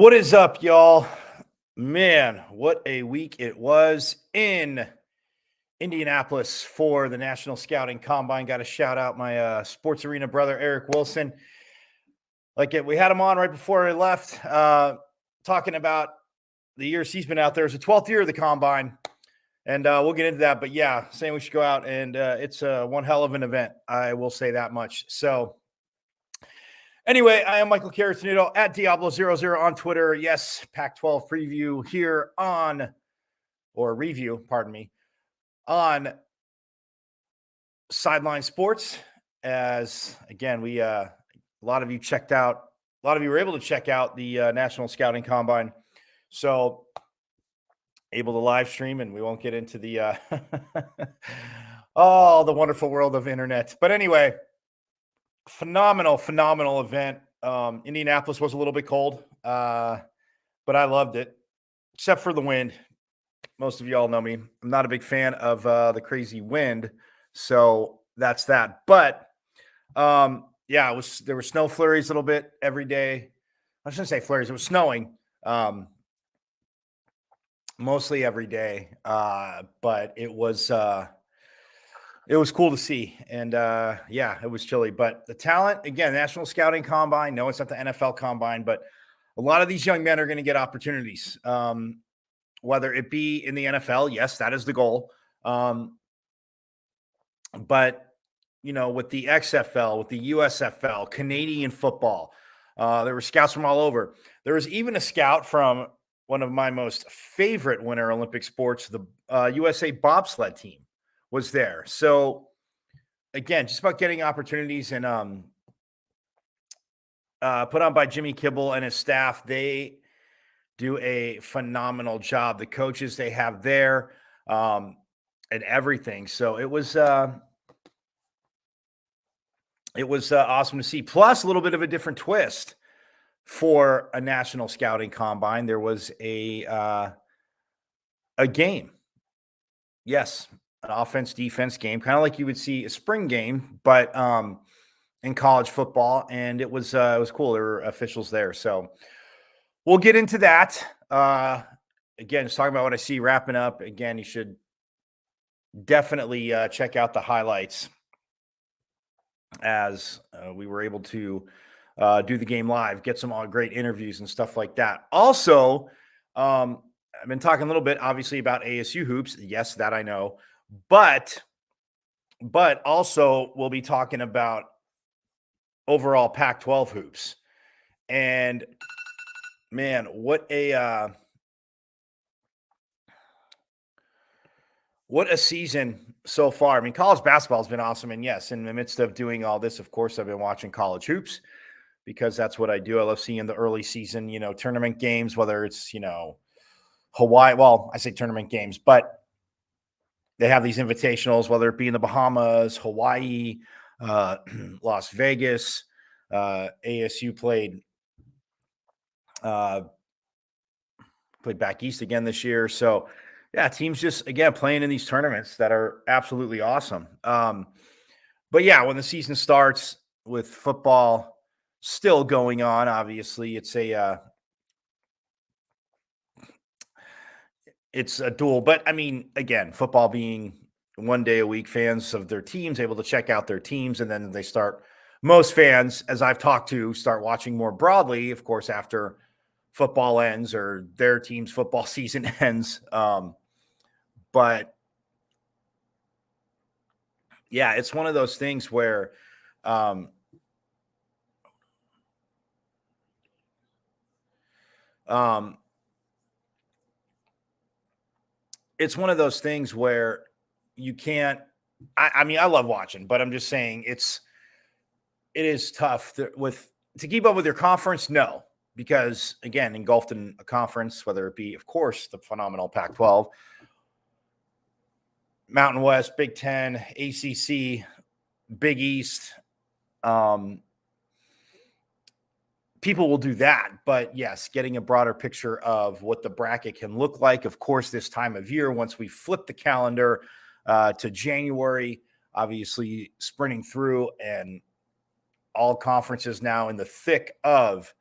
What is up, y'all? Man, what a week it was in Indianapolis for the National Scouting Combine. Got to shout out my sports arena brother, Eric Wilson. We had him on right before I left, talking about the years he's been out there. It's the 12th year of the Combine, and we'll get into that. But yeah, saying we should go out, and it's one hell of an event. I will say that much. So, anyway, I am Michael Caratanudo at Diablo00 on Twitter. Yes, Pac-12 preview here review, on Sideline Sports. As again, a lot of you were able to check out the National Scouting Combine. So able to live stream, and we won't get into the the wonderful world of internet. But anyway, phenomenal event. Indianapolis was a little bit cold, but I loved it, except for the wind. Most of y'all know me. I'm not a big fan of the crazy wind, so that's that. But there were snow flurries a little bit every day. I shouldn't say flurries. It was snowing mostly every day, but it was cool to see. And it was chilly. But the talent, again, National Scouting Combine. No, it's not the NFL Combine, but a lot of these young men are going to get opportunities. Whether it be in the NFL, yes, that is the goal. But, with the XFL, with the USFL, Canadian football, there were scouts from all over. There was even a scout from one of my most favorite Winter Olympic sports, the USA bobsled team was there. So, again, just about getting opportunities, and put on by Jimmy Kibble and his staff. They do a phenomenal job. The coaches they have there, and everything. So it was awesome to see. Plus, a little bit of a different twist for a National Scouting Combine. There was a game. Yes, an offense-defense game, kind of like you would see a spring game, but in college football, and it was cool. There were officials there, so we'll get into that. Again, just talking about what I see wrapping up. Again, you should definitely check out the highlights, as we were able to do the game live, get some great interviews and stuff like that. Also, I've been talking a little bit, obviously, about ASU hoops. Yes, that I know. But also we'll be talking about overall Pac-12 hoops. And man, what a season so far. I mean, college basketball has been awesome. And yes, in the midst of doing all this, of course, I've been watching college hoops because that's what I do. I love seeing the early season, tournament games, whether it's, Hawaii. Well, I say tournament games, but they have these invitationals, whether it be in the Bahamas, Hawaii, Las Vegas. ASU played back east again this year. So, yeah, teams just, again, playing in these tournaments that are absolutely awesome. But, yeah, when the season starts with football still going on, obviously, it's a duel. But, I mean, again, football being one day a week, fans of their teams able to check out their teams, and then most fans, as I've talked to, start watching more broadly, of course, after football ends or their team's football season ends. But yeah, it's one of those things where it's one of those things where you can't. I mean, I love watching, but I'm just saying it is tough to keep up with your conference. No, because again, engulfed in a conference, whether it be, of course, the phenomenal Pac-12, Mountain West, Big Ten, ACC, Big East. People will do that, but yes, getting a broader picture of what the bracket can look like. Of course, this time of year, once we flip the calendar to January, obviously sprinting through, and all conferences now in the thick of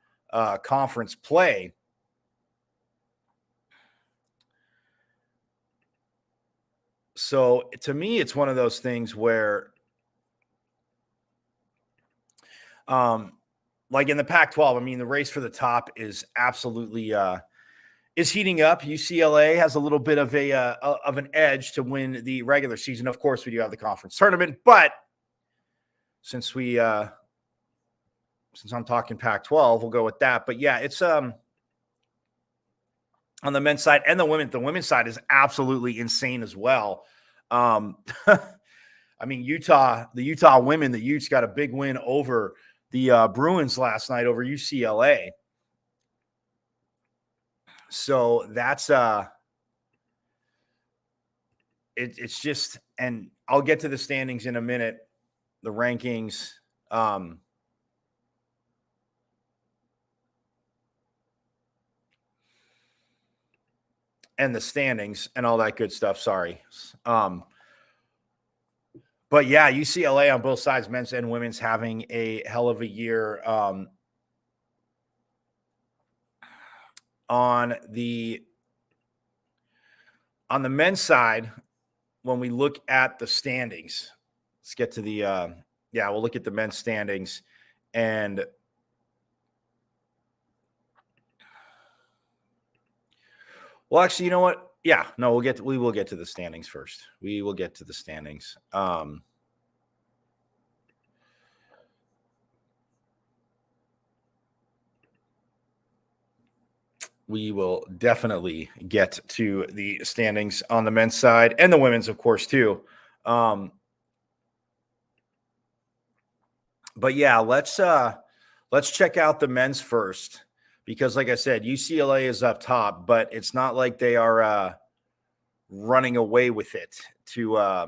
conference play. So to me, it's one of those things where, like in the Pac-12, I mean, the race for the top is absolutely is heating up. UCLA has a little bit of an edge to win the regular season. Of course, we do have the conference tournament, but since I'm talking Pac-12, we'll go with that. But yeah, it's on the men's side and the women's side is absolutely insane as well. I mean, the Utah women, the Utes got a big win over the Bruins last night over UCLA. So that's it's just, and I'll get to the standings in a minute, the rankings. And the standings and all that good stuff. Sorry. But yeah, UCLA on both sides, men's and women's, having a hell of a year. On the men's side, when we look at the standings, let's get to the we'll look at the men's standings. And well, actually, you know what? Yeah, no, we will get to the standings first. We will get to the standings. We will definitely get to the standings on the men's side and the women's, of course, too. But yeah, let's check out the men's first, because like I said, UCLA is up top, but it's not like they are running away with it, to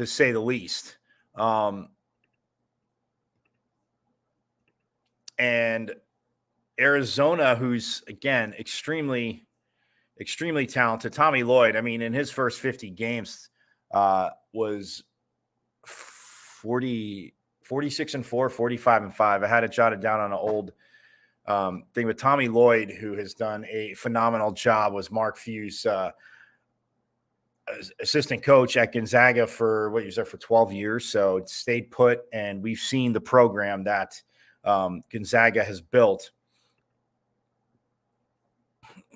say the least. And Arizona, who's again extremely, extremely talented. Tommy Lloyd, I mean, in his first 50 games, was 46-4, 45-5. I had it jotted down on an old thing with Tommy Lloyd, who has done a phenomenal job, was Mark Few's assistant coach at Gonzaga for what he was there for 12 years. So it stayed put, and we've seen the program that Gonzaga has built.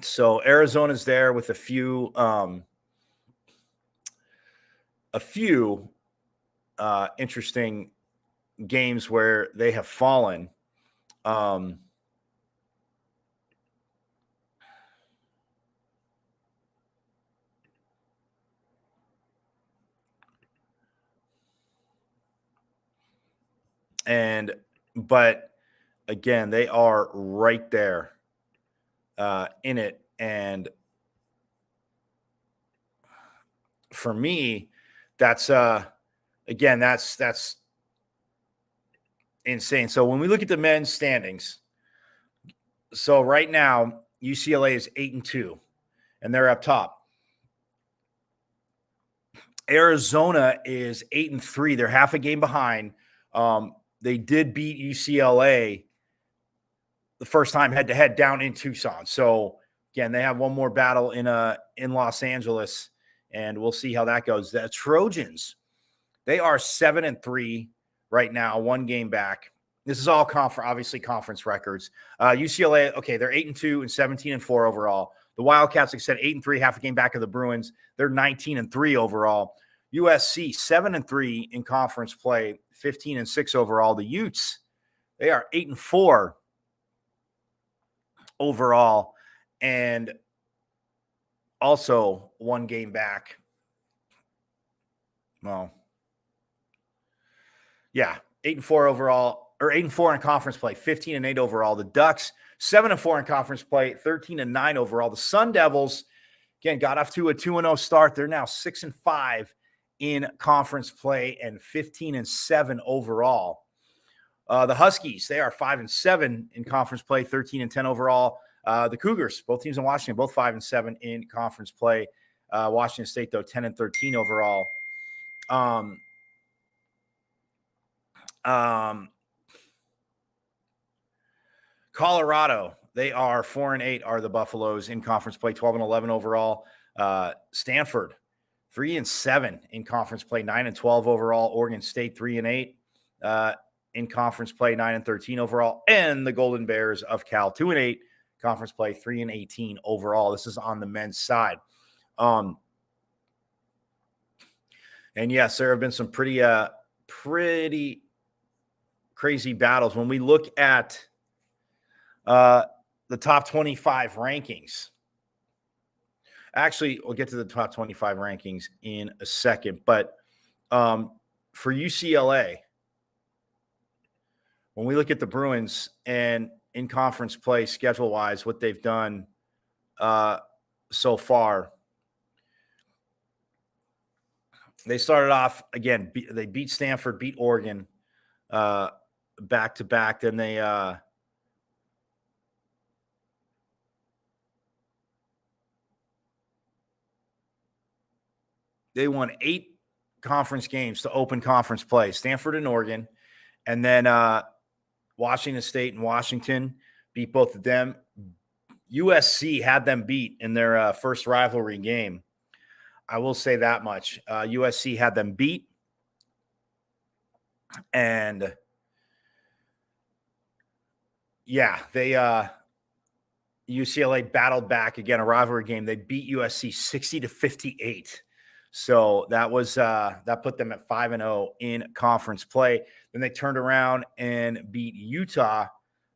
So Arizona's there with a few interesting games where they have fallen. But again, they are right there in it. And for me, that's again, that's insane. So when we look at the men's standings, so right now UCLA is 8-2, and they're up top. Arizona is 8-3. They're half a game behind. They did beat UCLA the first time head-to-head down in Tucson. So again, they have one more battle in Los Angeles, and we'll see how that goes. The Trojans, they are 7-3 right now, one game back. This is all obviously conference records. UCLA, okay, they're 8-2 and 17-4 overall. The Wildcats, like I said, 8-3, half a game back of the Bruins. They're 19-3 overall. USC, 7-3 in conference play, 15-6 overall. The Utes, they are 8-4 overall, and also one game back. Well, yeah, 8-4 overall, or 8-4 in conference play, 15-8 overall. The Ducks, 7-4 in conference play, 13-9 overall. The Sun Devils, again, got off to a 2-0 start. They're now 6-5 in conference play and 15-7 overall. The Huskies, they are 5-7 in conference play, 13-10 overall. The Cougars, both teams in Washington, both 5-7 in conference play. Washington State, though, 10-13 overall. Colorado, they are 4-8, are the Buffaloes in conference play, 12-11 overall. Stanford 3-7 in conference play, 9-12 overall. Oregon State 3-8 in conference play, 9-13 overall, and the Golden Bears of Cal 2-8 conference play, 3-18 overall. This is on the men's side. And yes, there have been some pretty crazy battles. When we look at the top 25 rankings, actually, we'll get to the top 25 rankings in a second, but for UCLA, when we look at the Bruins and in conference play schedule-wise, what they've done so far, they started off, again, they beat Stanford, beat Oregon back-to-back. Then they won 8 conference games to open conference play, Stanford and Oregon. And then Washington State and Washington beat both of them. USC had them beat in their first rivalry game. I will say that much. USC had them beat. And yeah, they UCLA battled back again, a rivalry game. They beat USC 60-58. So that was that put them at 5-0 in conference play. Then they turned around and beat Utah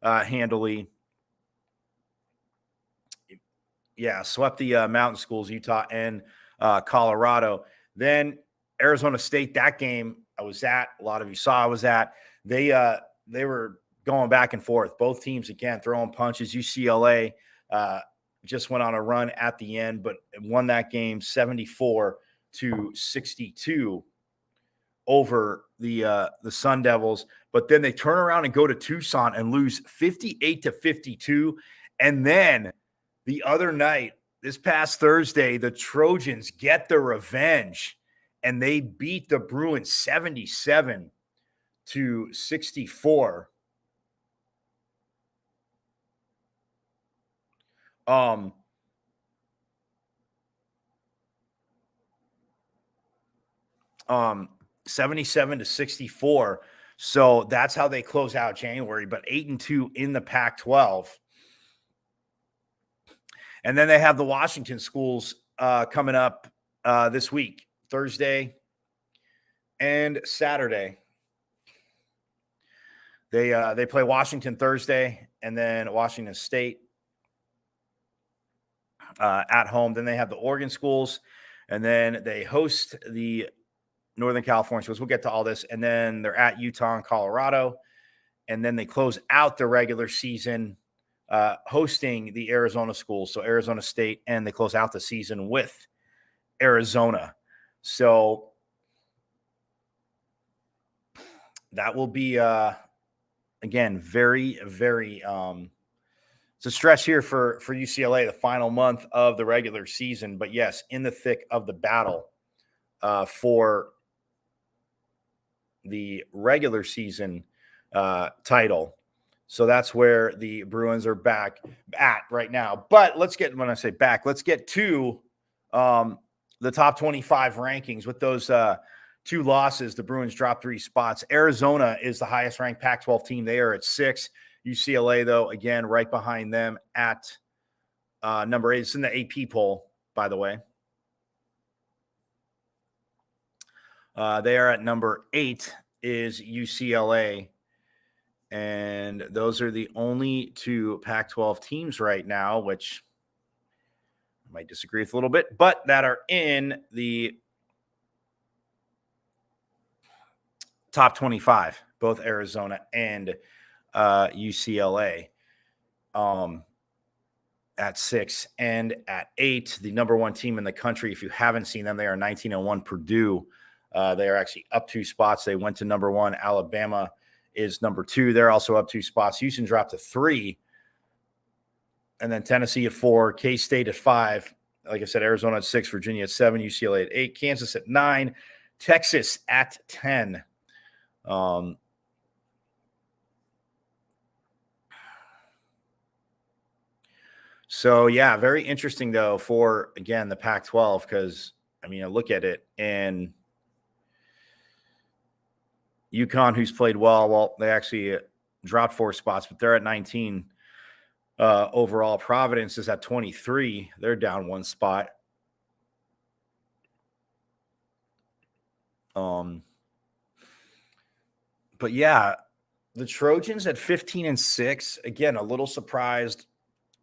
handily. Yeah, swept the mountain schools, Utah and Colorado. Then Arizona State, that game I was at, a lot of you saw I was at. They were going back and forth. Both teams, again, throwing punches. UCLA just went on a run at the end, but won that game 74-62 over the Sun Devils. But then they turn around and go to Tucson and lose 58-52. And then the other night, this past Thursday, the Trojans get the revenge, and they beat the Bruins 77-64. 77-64. So that's how they close out January, but 8-2 in the Pac-12. And then they have the Washington schools coming up this week, Thursday and Saturday. They play Washington Thursday, and then Washington State at home. Then they have the Oregon schools, and then they host the Northern California schools. We'll get to all this. And then they're at Utah and Colorado. And then they close out the regular season hosting the Arizona schools. So Arizona State, and they close out the season with Arizona. So that will be, again, very, very it's a stretch here for UCLA, the final month of the regular season. But yes, in the thick of the battle for the regular season title. So that's where the Bruins are back at right now. But let's get, when I say back, let's get to the top 25 rankings. With those 2 losses, the Bruins dropped 3 spots. Arizona is the highest ranked Pac-12 team. They are at 6. UCLA, though, again, right behind them at number 8. It's in the AP poll, by the way. They are at number 8 is UCLA. And those are the only 2 Pac-12 teams right now, which I might disagree with a little bit, but that are in the top 25, both Arizona and UCLA at 6 and at 8. The number 1 team in the country, if you haven't seen them, they are 19-1 Purdue. They are actually up 2 spots. They went to number 1. Alabama is number 2. They're also up 2 spots. Houston dropped to 3. And then Tennessee at 4, K-State at 5. Like I said, Arizona at 6, Virginia at 7, UCLA at 8, Kansas at 9, Texas at 10. So yeah, very interesting though for again the Pac-12 because I mean I look at it and UConn, who's played well, they actually dropped 4 spots, but they're at 19 overall. Providence is at 23; they're down 1 spot. But yeah, the Trojans at 15-6. Again, a little surprised.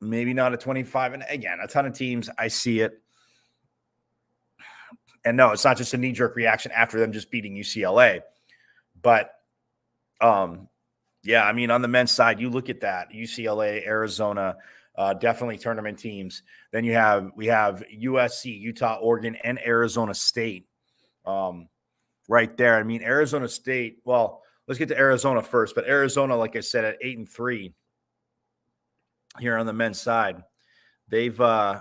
Maybe not a 25. And again, a ton of teams. I see it. And no, it's not just a knee-jerk reaction after them just beating UCLA. But yeah, I mean, on the men's side, you look at that. UCLA, Arizona, definitely tournament teams. Then we have USC, Utah, Oregon, and Arizona State. Right there. I mean, Arizona State, well, let's get to Arizona first. But Arizona, like I said, at 8-3 here on the men's side, they've yeah,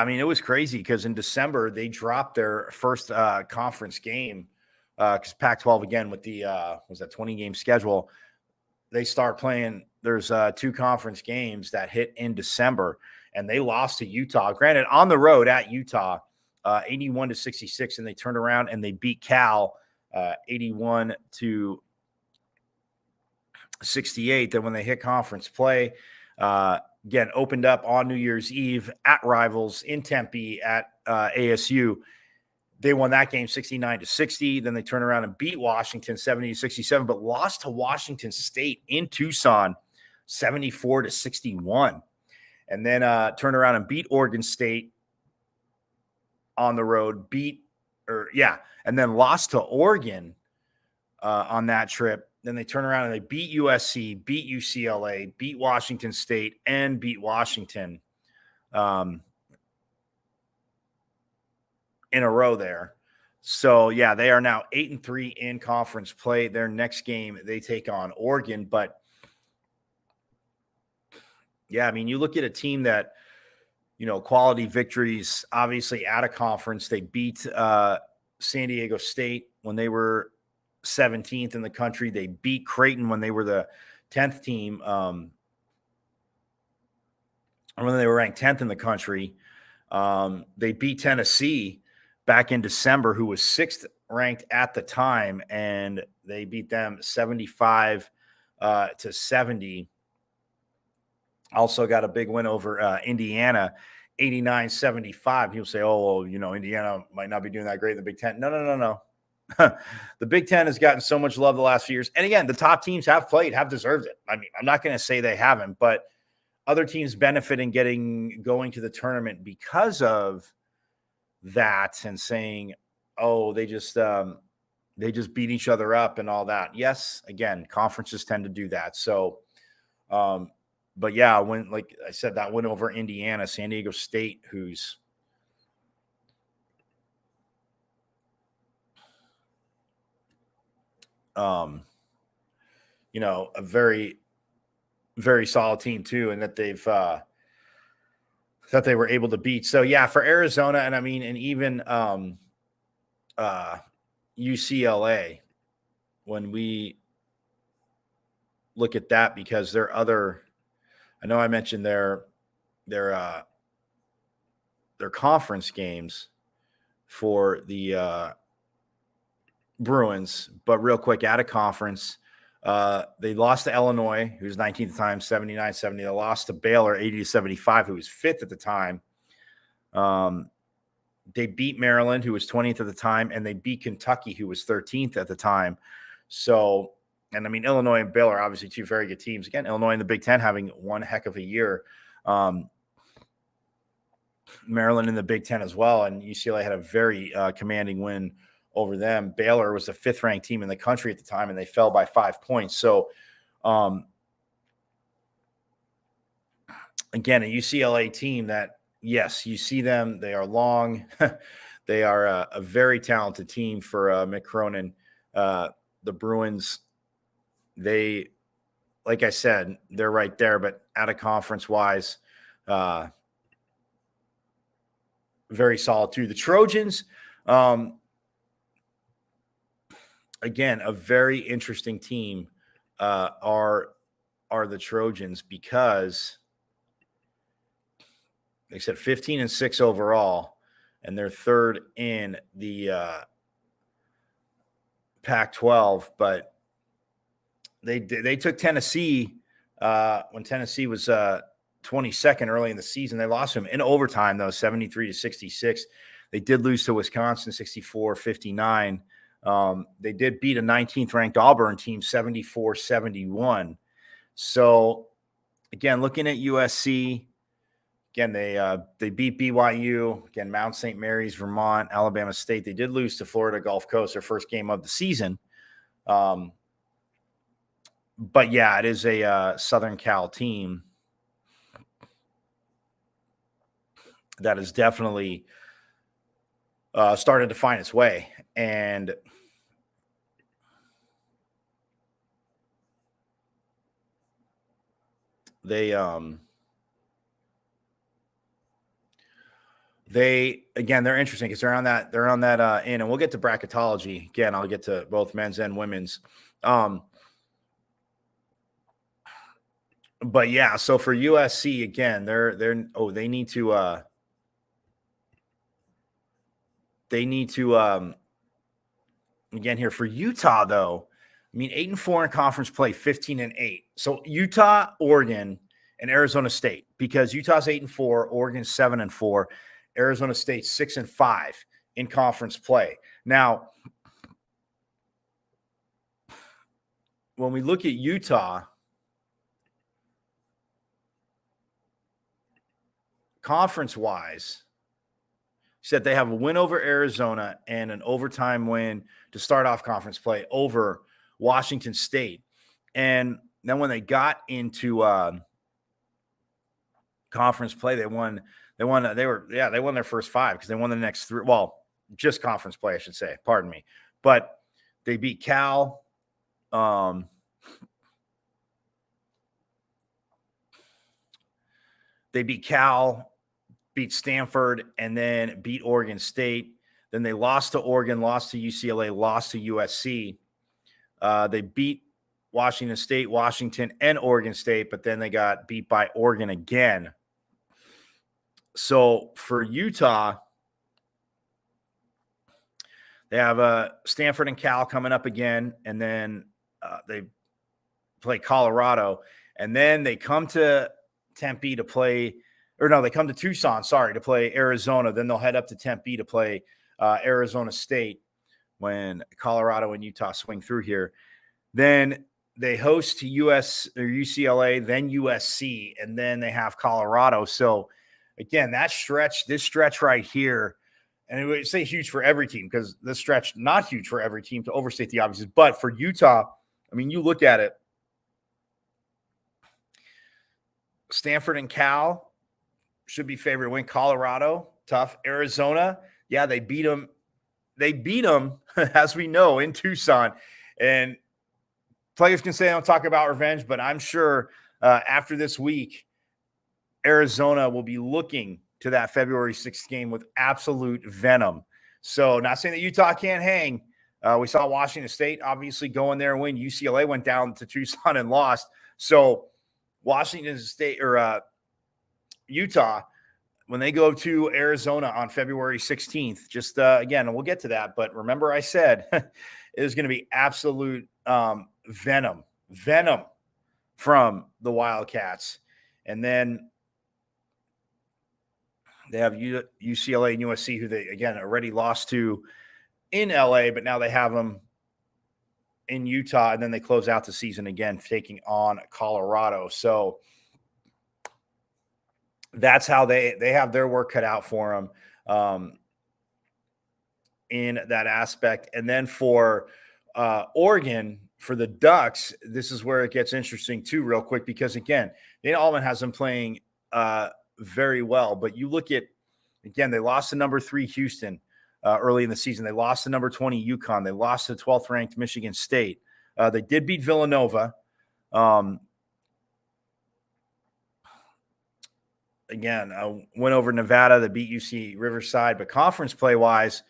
I mean, it was crazy because in December they dropped their first conference game because Pac-12 again with the was that 20-game schedule. They start playing. There's 2 conference games that hit in December, and they lost to Utah. Granted, on the road at Utah, 81-66, and they turned around and they beat Cal 81-68. Then when they hit conference play, again opened up on New Year's Eve at rivals in Tempe at ASU. They won that game 69-60. Then they turned around and beat Washington 70-67, but lost to Washington State in Tucson 74-61. And then turned around and beat Oregon State on the road, and then lost to Oregon on that trip. Then they turn around and they beat USC, beat UCLA, beat Washington State, and beat Washington in a row there. So yeah, they are now 8-3 in conference play. Their next game they take on Oregon, but yeah, I mean, you look at a team that, quality victories, obviously at a conference. They beat San Diego State when they were 17th in the country. They beat Creighton when they were the 10th team, when they were ranked 10th in the country. They beat Tennessee back in December, who was 6th ranked at the time, and they beat them 75-70. Also got a big win over Indiana, 89-75. People say, oh, well, Indiana might not be doing that great in the Big Ten. No. The Big Ten has gotten so much love the last few years. And again, the top teams have deserved it. I mean, I'm not going to say they haven't, but other teams benefit in going to the tournament because of that and saying, oh, they just beat each other up and all that. Yes, again, conferences tend to do that. So, but yeah, when, like I said, that win over Indiana, San Diego State, who's a very, very solid team too, and that they were able to beat. So yeah, for Arizona, and I mean, and even UCLA, when we look at that, because their other, I know I mentioned their conference games for the Bruins, but real quick, out of conference, they lost to Illinois, who's 19th at the time, 79-70. They lost to Baylor, 80-75, who was 5th at the time. They beat Maryland, who was 20th at the time, and they beat Kentucky, who was 13th at the time. So, and I mean, Illinois and Baylor, obviously 2 very good teams. Again, Illinois in the Big Ten having one heck of a year. Maryland in the Big Ten as well, and UCLA had a very commanding win over them. Baylor was the 5th-ranked team in the country at the time, and they fell by 5 points. So, again, a UCLA team that, yes, you see them. They are long. They are a very talented team for Mick Cronin. The Bruins, they, like I said, they're right there, but out of conference-wise, very solid too. The Trojans, again, a very interesting team are the Trojans because they said 15-6 overall, and they're third in the Pac-12. But they took Tennessee when Tennessee was 22nd early in the season. They lost them in overtime, though, 73-66. They did lose to Wisconsin 64-59. They did beat a 19th ranked Auburn team 74-71. So, again, looking at USC, again, they beat BYU, again, Mount St. Mary's, Vermont, Alabama State. They did lose to Florida Gulf Coast, their first game of the season. But, yeah, it is a Southern Cal team that has definitely started to find its way. And they're interesting because they're on that in, and we'll get to bracketology again. I'll get to both men's and women's. But yeah, so for USC again, they need to again here for Utah though. I mean, 8-4 in conference play, 15-8. So Utah, Oregon, and Arizona State, because Utah's 8-4, Oregon's 7-4, Arizona State 6-5 in conference play. Now, when we look at Utah, conference-wise, said they have a win over Arizona and an overtime win to start off conference play over Washington State. And then when they got into conference play, they won their first 5 because they won the next 3. Well, just conference play, I should say. Pardon me. But they beat Cal. Beat Stanford, and then beat Oregon State. Then they lost to Oregon, lost to UCLA, lost to USC. They beat Washington State, Washington, and Oregon State, but then they got beat by Oregon again. So for Utah, they have Stanford and Cal coming up again, and then they play Colorado, and then they come to Tempe to play – or no, they come to Tucson, to play Arizona. Then they'll head up to Tempe to play Arizona State when Colorado and Utah swing through here. Then they host UCLA, then USC, and then they have Colorado. So, again, this stretch right here, and I would say huge for every team because this stretch not huge for every team to overstate the obvious. But for Utah, I mean, you look at it, Stanford and Cal should be favored to win. Colorado, tough. Arizona, yeah, they beat them. They beat them, as we know, in Tucson. And players can say they don't talk about revenge, but I'm sure after this week, Arizona will be looking to that February 6th game with absolute venom. So not saying that Utah can't hang. We saw Washington State obviously go in there and win. UCLA went down to Tucson and lost. So Washington State or Utah, when they go to Arizona on February 16th, just again, and we'll get to that, but remember I said it is going to be absolute venom from the Wildcats. And then they have UCLA and USC, who they, again, already lost to in LA, but now they have them in Utah, and then they close out the season again, taking on Colorado. So that's how they have their work cut out for them in that aspect. And then for Oregon, for the Ducks, this is where it gets interesting too, real quick, because again, Dana Altman has them playing very well. But you look at, again, they lost to number 3 Houston early in the season. They lost to number 20 UConn. They lost to 12th ranked Michigan State. They did beat Villanova. Again, went over Nevada. They beat UC Riverside. But conference play wise,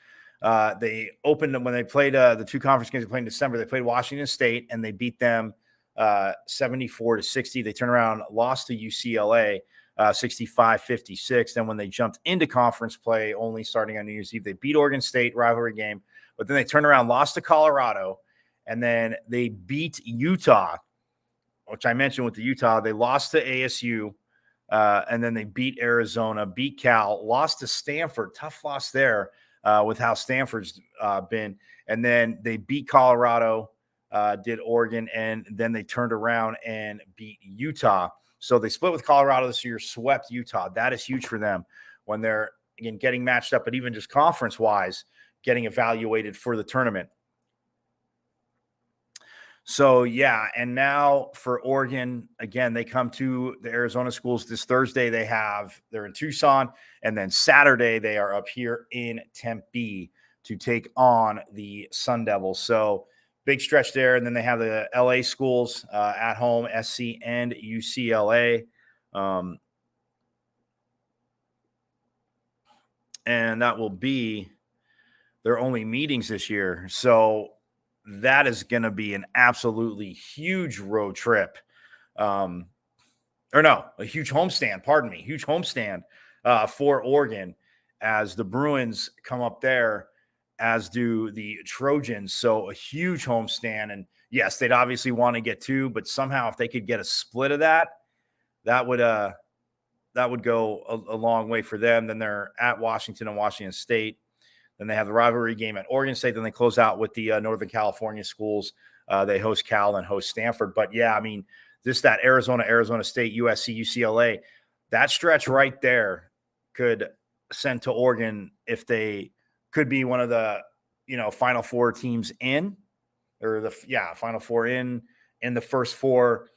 They opened when they played the two conference games they played in December. They played Washington State and they beat them 74-60. They turned around, lost to UCLA 65-56. Then when they jumped into conference play, only starting on New Year's Eve, they beat Oregon State, rivalry game. But then they turned around, lost to Colorado, and then they beat Utah, which I mentioned with the Utah. They lost to ASU, and then they beat Arizona, beat Cal, lost to Stanford. Tough loss there with how Stanford's been. And then they beat Colorado, did Oregon, and then they turned around and beat Utah. So they split with Colorado this year, swept Utah. That is huge for them when they're, again, getting matched up, but even just conference-wise, getting evaluated for the tournament. So, yeah, and now for Oregon, again, they come to the Arizona schools this Thursday. They're in Tucson, and then Saturday they are up here in Tempe to take on the Sun Devils. So, big stretch there, and then they have the LA schools at home, SC and UCLA. And that will be their only meetings this year. So that is going to be an absolutely huge road trip. A huge homestand, huge homestand for Oregon as the Bruins come up there, as do the Trojans. So a huge homestand. And yes, they'd obviously want to get two, but somehow if they could get a split of that, that would go a long way for them. Then they're at Washington and Washington State. Then they have the rivalry game at Oregon State. Then they close out with the Northern California schools. They host Cal and host Stanford. But, yeah, I mean, just that Arizona State, USC, UCLA, that stretch right there could send to Oregon if they could be one of the, Final Four teams in, or Final Four in the first four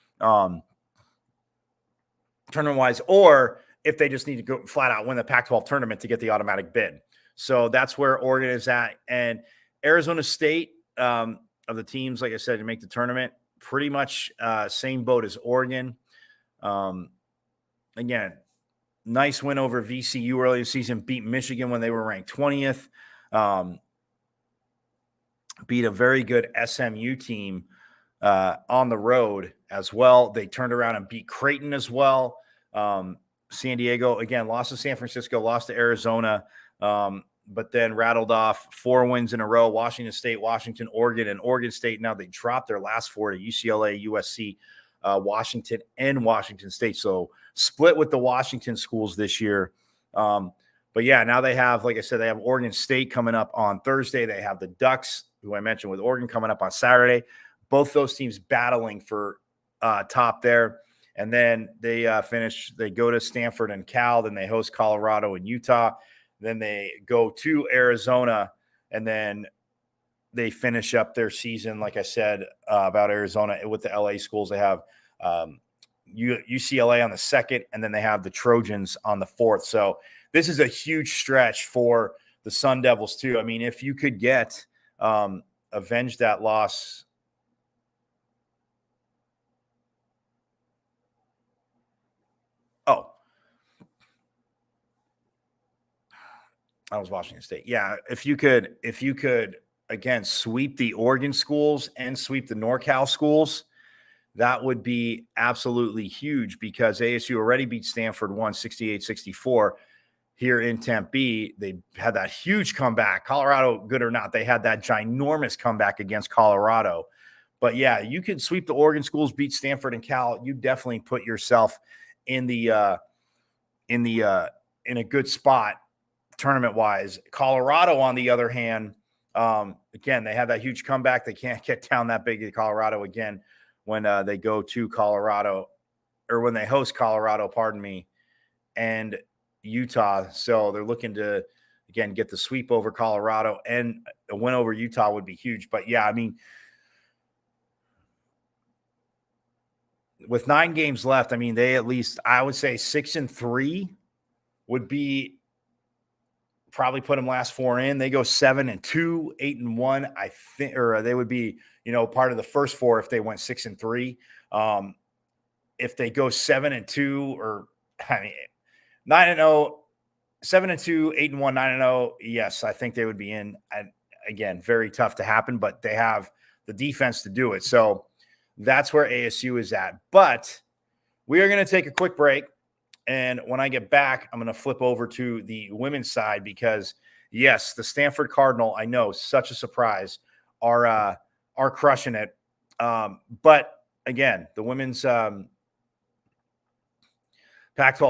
tournament-wise, or if they just need to go flat out win the Pac-12 tournament to get the automatic bid. So that's where Oregon is at. And Arizona State, of the teams, like I said, to make the tournament, pretty much same boat as Oregon. Again, nice win over VCU early in the season, beat Michigan when they were ranked 20th. Beat a very good SMU team on the road as well. They turned around and beat Creighton as well. San Diego, again, lost to San Francisco, lost to Arizona, but then rattled off 4 wins in a row: Washington State, Washington, Oregon, and Oregon State. Now they dropped their last 4 to UCLA, USC, Washington, and Washington State. So split with the Washington schools this year. But yeah, now they have, like I said, they have Oregon State coming up on Thursday. They have the Ducks, who I mentioned, with Oregon, coming up on Saturday. Both those teams battling for top there. And then they go to Stanford and Cal. Then they host Colorado and Utah. Then they go to Arizona, and then they finish up their season, like I said, about Arizona with the LA schools. They have UCLA on the 2nd, and then they have the Trojans on the 4th. So this is a huge stretch for the Sun Devils too. I mean, if you could get avenge that loss. Oh, I was Washington State. Yeah, if you could again sweep the Oregon schools and sweep the NorCal schools, that would be absolutely huge, because ASU already beat Stanford 168-64 here in Tempe. They had that huge comeback. Colorado, good or not, they had that ginormous comeback against Colorado. But yeah, you could sweep the Oregon schools, beat Stanford and Cal. You definitely put yourself in a good spot tournament wise. Colorado, on the other hand, again, they have that huge comeback. They can't get down that big at Colorado again when they go to Colorado, or when they host Colorado, and Utah. So they're looking to, again, get the sweep over Colorado, and a win over Utah would be huge. But yeah, I mean, with 9 games left, I mean, they at least, I would say 6-3 would be probably put them last 4 in. They go 7-2, 8-1, I think, or they would be, part of the first 4 if they went 6-3. If they go 7-2, or 9-0, 7-2, 8-1, 9-0. Yes, I think they would be in. Again, very tough to happen, but they have the defense to do it. So that's where ASU is at. But we are going to take a quick break. And when I get back, I'm going to flip over to the women's side because, yes, the Stanford Cardinal, I know, such a surprise, are crushing it. But again, the women's Pac-12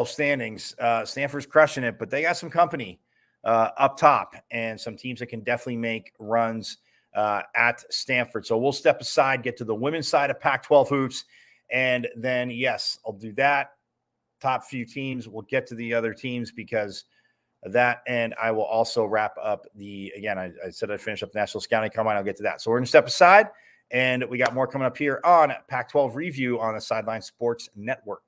standings, Stanford's crushing it, but they got some company up top and some teams that can definitely make runs at Stanford. So we'll step aside, get to the women's side of Pac-12 hoops, and then, yes, I'll do that. Top few teams. We'll get to the other teams because of that, and I will also wrap up I said I'd finish up the National Scouting Combine. I'll get to that. So we're going to step aside, and we got more coming up here on Pac-12 Review on the Sideline Sports Network.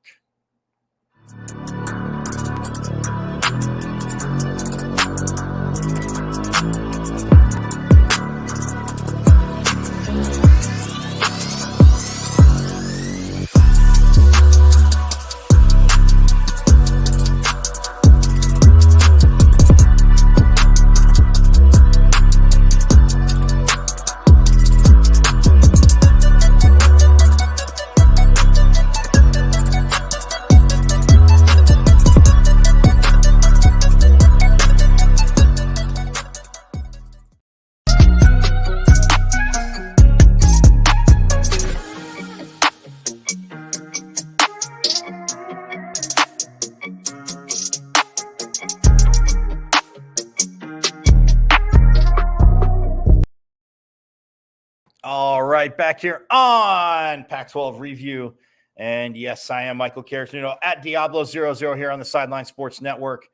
All right, back here on Pac-12 Review. And yes, I am Michael Caratenuto at Diablo00 here on the Sideline Sports Network.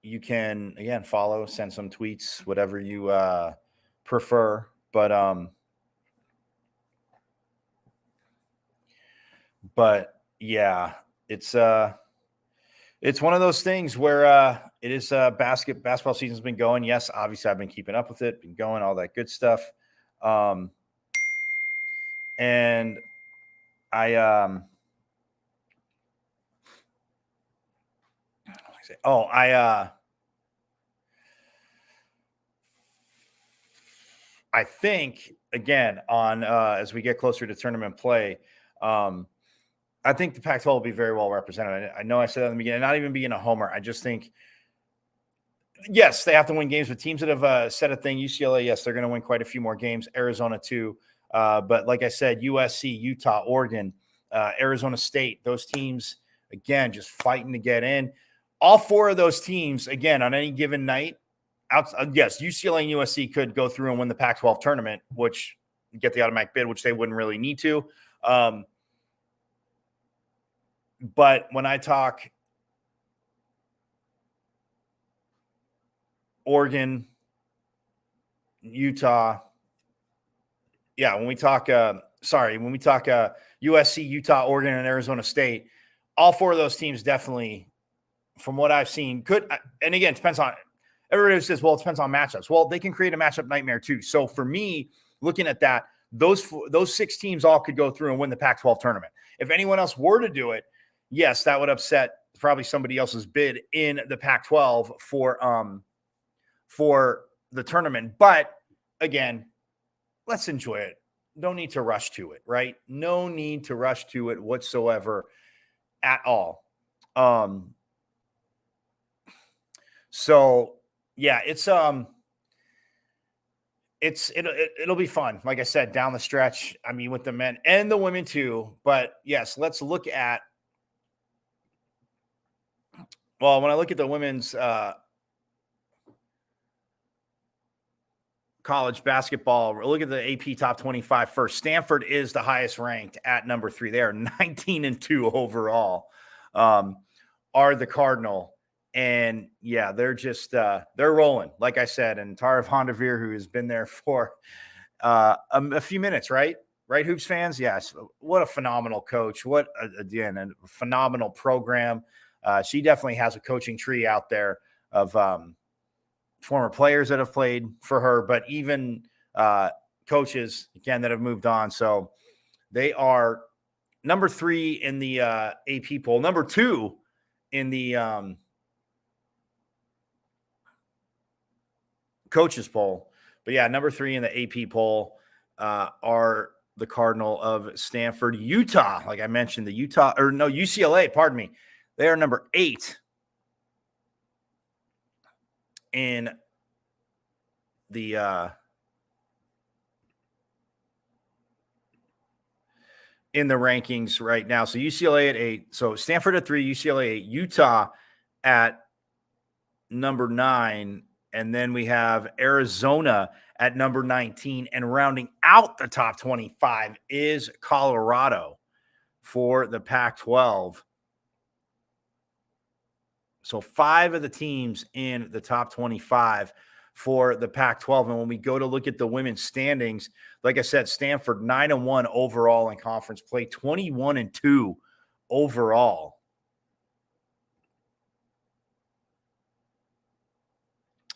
You can, again, follow, send some tweets, whatever you prefer. But yeah, it's one of those things where it is basketball season's been going. Yes, obviously I've been keeping up with it, been going, all that good stuff. And I think, again, on as we get closer to tournament play, I think the Pac-12 will be very well represented. I know I said that in the beginning, not even being a homer. I just think, yes, they have to win games with teams that have said a thing. UCLA, yes, they're going to win quite a few more games. Arizona, too. But like I said, USC, Utah, Oregon, Arizona State, those teams, again, just fighting to get in. All four of those teams, again, on any given night, yes, UCLA and USC could go through and win the Pac-12 tournament, which get the automatic bid, which they wouldn't really need to. But when I talk Oregon, Utah, when we talk USC, Utah, Oregon, and Arizona State, all four of those teams definitely, from what I've seen, could. And again, it depends on everybody says, well, it depends on matchups. Well, they can create a matchup nightmare too. So for me, looking at that, those six teams all could go through and win the Pac-12 tournament. If anyone else were to do it, yes, that would upset probably somebody else's bid in the Pac-12 for the tournament. But again, let's enjoy it. No need to rush to it, right? No need to rush to it whatsoever at all. So yeah, it'll be fun. Like I said, down the stretch, I mean, with the men and the women too. But yes, let's look at, well, when I look at the women's college basketball, look at the AP top 25 first. Stanford is the highest ranked at number 3. They are 19-2 overall, are the Cardinal. And yeah, they're just they're rolling, like I said. And Tara Vandevere, who has been there for a few minutes, right, Hoops fans? Yes, what a phenomenal coach! What again, a phenomenal program. She definitely has a coaching tree out there of former players that have played for her, but even coaches again that have moved on. So they are number 3 in the AP poll, number 2 in the coaches poll. But yeah, number 3 in the AP poll are the Cardinal of Stanford. Utah, like I mentioned, UCLA, pardon me. They are number 8 in the rankings right now. So UCLA at 8. So Stanford at 3, UCLA 8, Utah at number 9. And then we have Arizona at number 19. And rounding out the top 25 is Colorado for the Pac-12. So 5 of the teams in the top 25 for the Pac-12. And when we go to look at the women's standings, like I said, Stanford 9-1 overall in conference play, 21-2 overall.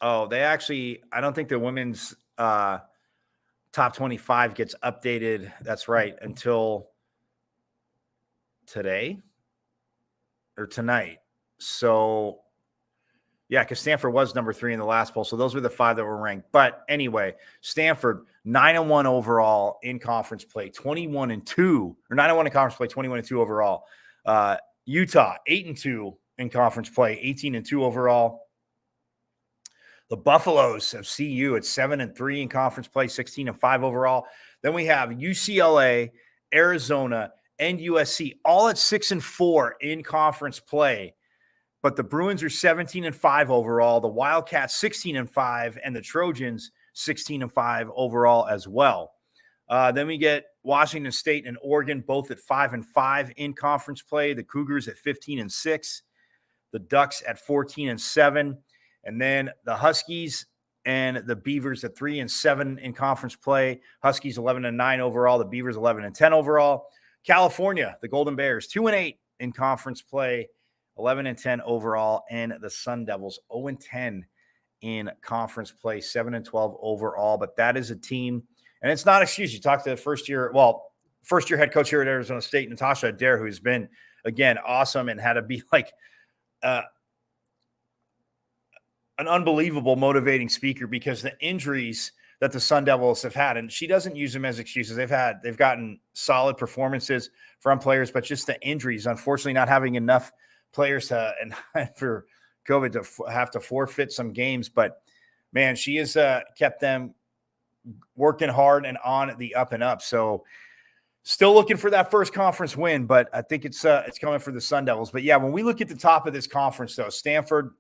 Oh, I don't think the women's top 25 gets updated. That's right. Until today or tonight. So yeah, because Stanford was number 3 in the last poll. So those were the 5 that were ranked. But anyway, Stanford 9-1 overall in conference play, 21-2, or 9-1 in conference play, 21-2 overall. Utah 8-2 in conference play, 18-2 overall. The Buffaloes of CU at 7-3 in conference play, 16-5 overall. Then we have UCLA, Arizona, and USC all at 6-4 in conference play. But the Bruins are 17-5 overall, the Wildcats 16-5, and the Trojans 16-5 overall as well. Then we get Washington State and Oregon both at 5-5 in conference play. The Cougars at 15-6, the Ducks at 14-7, and then the Huskies and the Beavers at 3-7 in conference play. Huskies 11-9 overall, the Beavers 11-10 overall. California, the Golden Bears 2-8 in conference play, 11-10 overall, and the Sun Devils 0-10 in conference play, 7-12 overall. But that is a team, and it's not an excuse. You talk to the first year head coach here at Arizona State, Natasha Adair, who's been, again, awesome and had to be like an unbelievable motivating speaker because the injuries that the Sun Devils have had, and she doesn't use them as excuses. They've gotten solid performances from players, but just the injuries, unfortunately, not having enough players and for COVID to have to forfeit some games. But man, she has kept them working hard and on the up and up. So still looking for that first conference win, but I think it's coming for the Sun Devils. But yeah, when we look at the top of this conference, though, Stanford,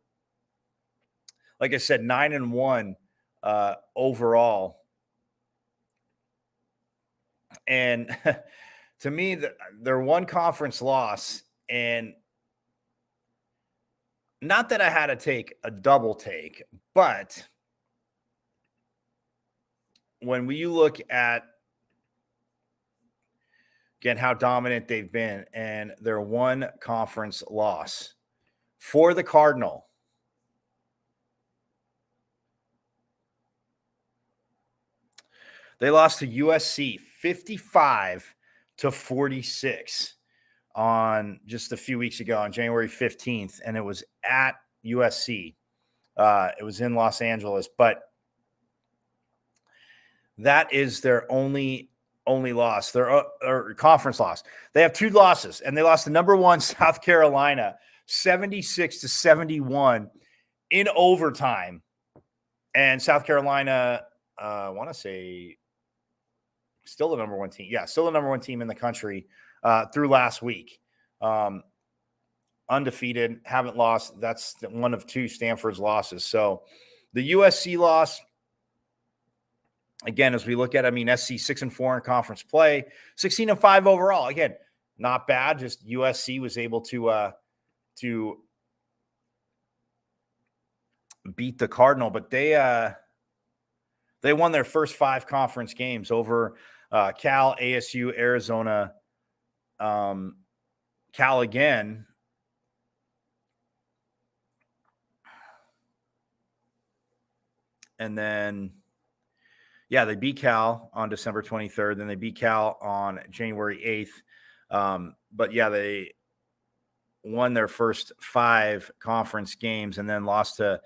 like I said, 9-1 overall. And to me, their one conference loss, and not that I had to take a double take, but when you look at, again, how dominant they've been and their one conference loss for the Cardinal, they lost to USC 55-46 on just a few weeks ago on January 15th. And it was at USC. It was in Los Angeles, but that is their only loss, their conference loss. They have 2 losses, and they lost to number 1 South Carolina 76-71 in overtime. And South Carolina, I want to say, still the number 1 team. Yeah, still the number 1 team in the country through last week. Undefeated, haven't lost. That's one of 2 Stanford's losses. So the USC loss, again, as we look at, SC 6-4 in conference play, 16-5 overall. Again, not bad. Just USC was able to beat the Cardinal, but they won their first 5 conference games over Cal, ASU, Arizona, Cal again. And then, yeah, they beat Cal on December 23rd. Then they beat Cal on January 8th. But yeah, they won their first 5 conference games and then lost to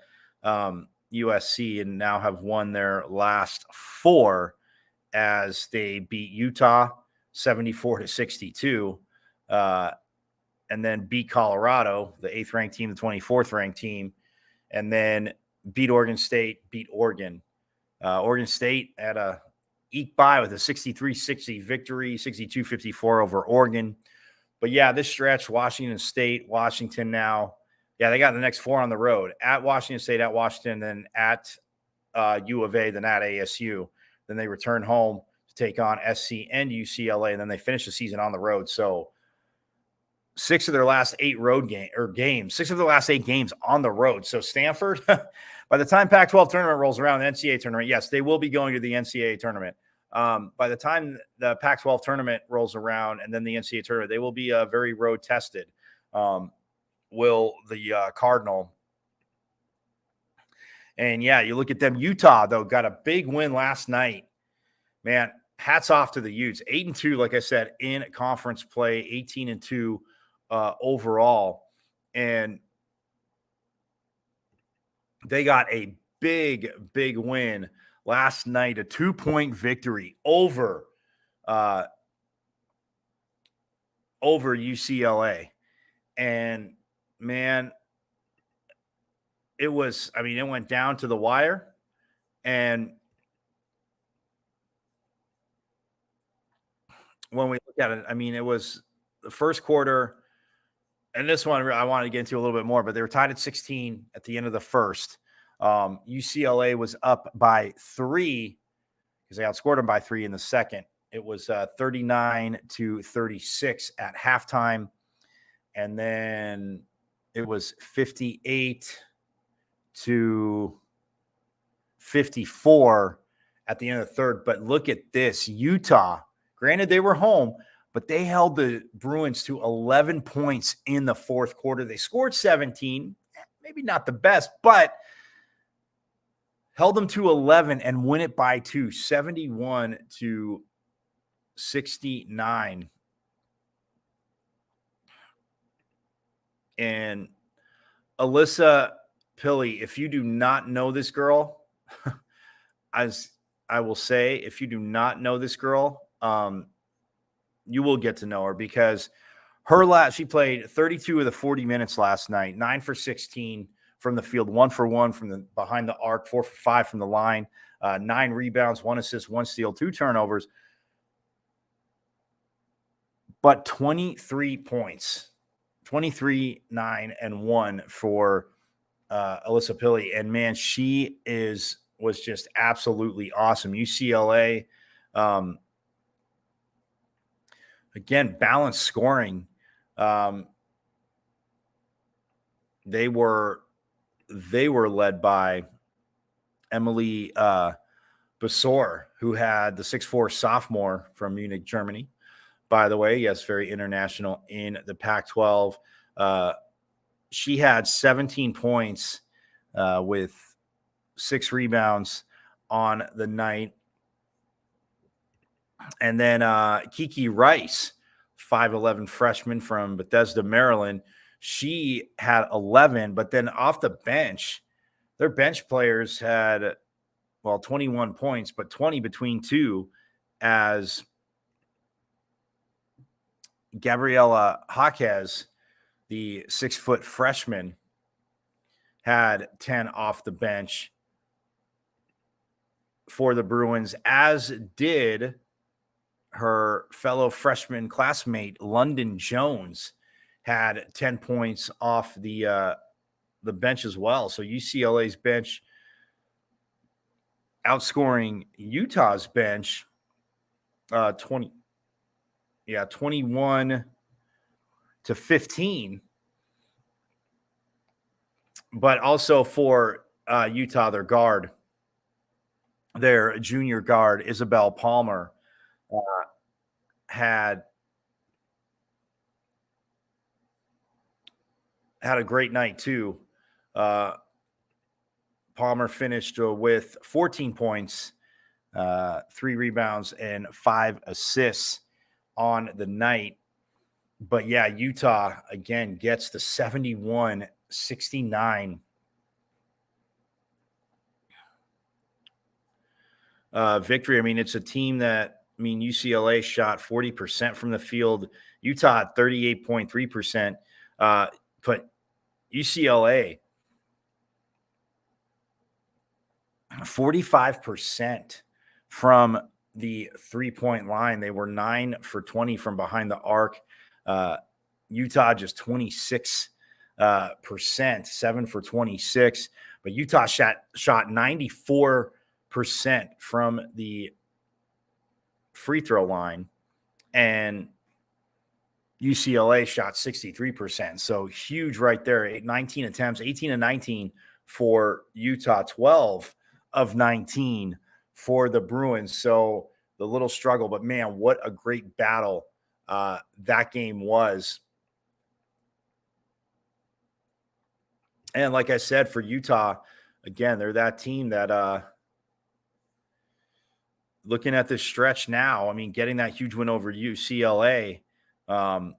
USC, and now have won their last 4 as they beat Utah 74-62, and then beat Colorado, the 8th ranked team, the 24th ranked team, and then beat Oregon State, beat Oregon. Oregon State had a eke by with a 63-60 victory, 62-54 over Oregon. But yeah, this stretch, Washington State, Washington now. Yeah, they got the next 4 on the road. At Washington State, at Washington, then at U of A, then at ASU. Then they return home to take on SC and UCLA, and then they finish the season on the road. So 6 of their last 8 games, 6 of their last 8 games on the road. So Stanford, by the time Pac-12 tournament rolls around, the NCAA tournament, yes, they will be going to the NCAA tournament. By the time the Pac-12 tournament rolls around and then the NCAA tournament, they will be very road tested. Will the Cardinal. And yeah, you look at them. Utah, though, got a big win last night. Man, hats off to the Utes. 8-2, like I said, in conference play, 18-2 overall. And they got a big win last night, a 2-point victory over UCLA. And man, it went down to the wire. And when we look at it, it was the first quarter. And this one I wanted to get into a little bit more, but they were tied at 16 at the end of the first. UCLA was up by 3 because they outscored them by 3 in the second. It was 39-36 at halftime. And then it was 58-54 at the end of the third. But look at this. Utah, granted they were home, but they held the Bruins to 11 points in the fourth quarter. They scored 17, maybe not the best, but held them to 11 and win it by 2, 71-69. And Alyssa Pilley, if you do not know this girl, as I will say, if you do not know this girl, you will get to know her because she played 32 of the 40 minutes last night, 9 for 16 from the field, 1 for 1 from the behind the arc, 4 for 5 from the line, 9 rebounds, 1 assist, 1 steal, 2 turnovers, but 23 points, 23, 9, and 1 for Alyssa Pilley. And man, she was just absolutely awesome. UCLA, again, balanced scoring. They were led by Emily Basor, who had the 6'4" sophomore from Munich, Germany. By the way, yes, very international in the Pac-12. She had 17 points with 6 rebounds on the night. And then Kiki Rice, 5'11" freshman from Bethesda, Maryland. She had 11, but then off the bench, their bench players had, 21 points, but 20 between 2 as Gabriela Jaquez, the 6-foot freshman, had 10 off the bench for the Bruins, as did her fellow freshman classmate, London Jones, had 10 points off the bench as well. So UCLA's bench outscoring Utah's bench 21-15. But also for Utah, their junior guard, Isabel Palmer, had a great night too. Palmer finished with 14 points, 3 rebounds, and 5 assists on the night. But yeah, Utah again gets the 71-69 victory. I mean, it's a team that, I mean, UCLA shot 40% from the field, Utah at 38.3%. But UCLA 45% from the 3-point line. They were 9 for 20 from behind the arc. Utah just 26%, 7 for 26. But Utah shot 94% from the free throw line, and UCLA shot 63%. So huge right there. 19 attempts, 18 and 19 for Utah, 12 of 19 for the Bruins. So the little struggle, but man, what a great battle that game was. And like I said, for Utah, again, they're that team that looking at this stretch now, I mean, getting that huge win over UCLA, and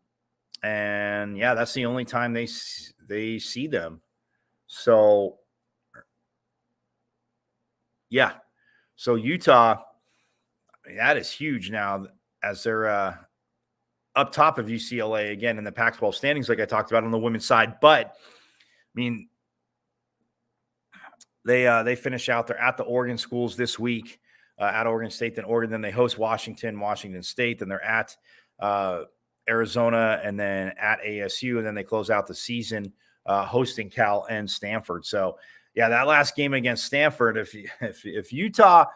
yeah, that's the only time they see them. So yeah, so Utah, that is huge now as they're up top of UCLA again in the Pac-12 standings, like I talked about on the women's side. But I mean, they finish out. They're at the Oregon schools this week, at Oregon State, then Oregon, then they host Washington State, then they're at Arizona, and then at ASU, and then they close out the season hosting Cal and Stanford. So yeah, that last game against Stanford, if Utah,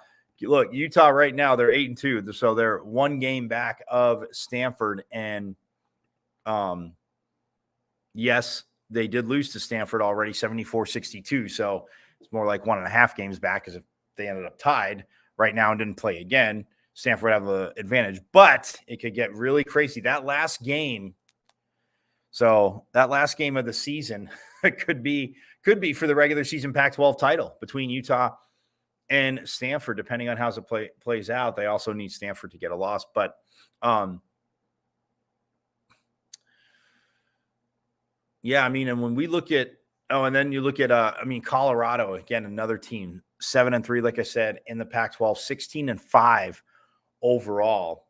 look, Utah right now, they're 8-2, so they're one game back of Stanford, and yes, they did lose to Stanford already, 74-62. So it's more like 1.5 games back, because if they ended up tied right now and didn't play again, Stanford would have the advantage. But it could get really crazy. That last game, so that last game of the season could be for the regular season Pac-12 title between Utah and Stanford, depending on how it plays out. They also need Stanford to get a loss. But yeah, I mean, and when we look at, and then you look at, I mean, Colorado, again, another team, 7-3, like I said, in the Pac-12, 16-5 overall.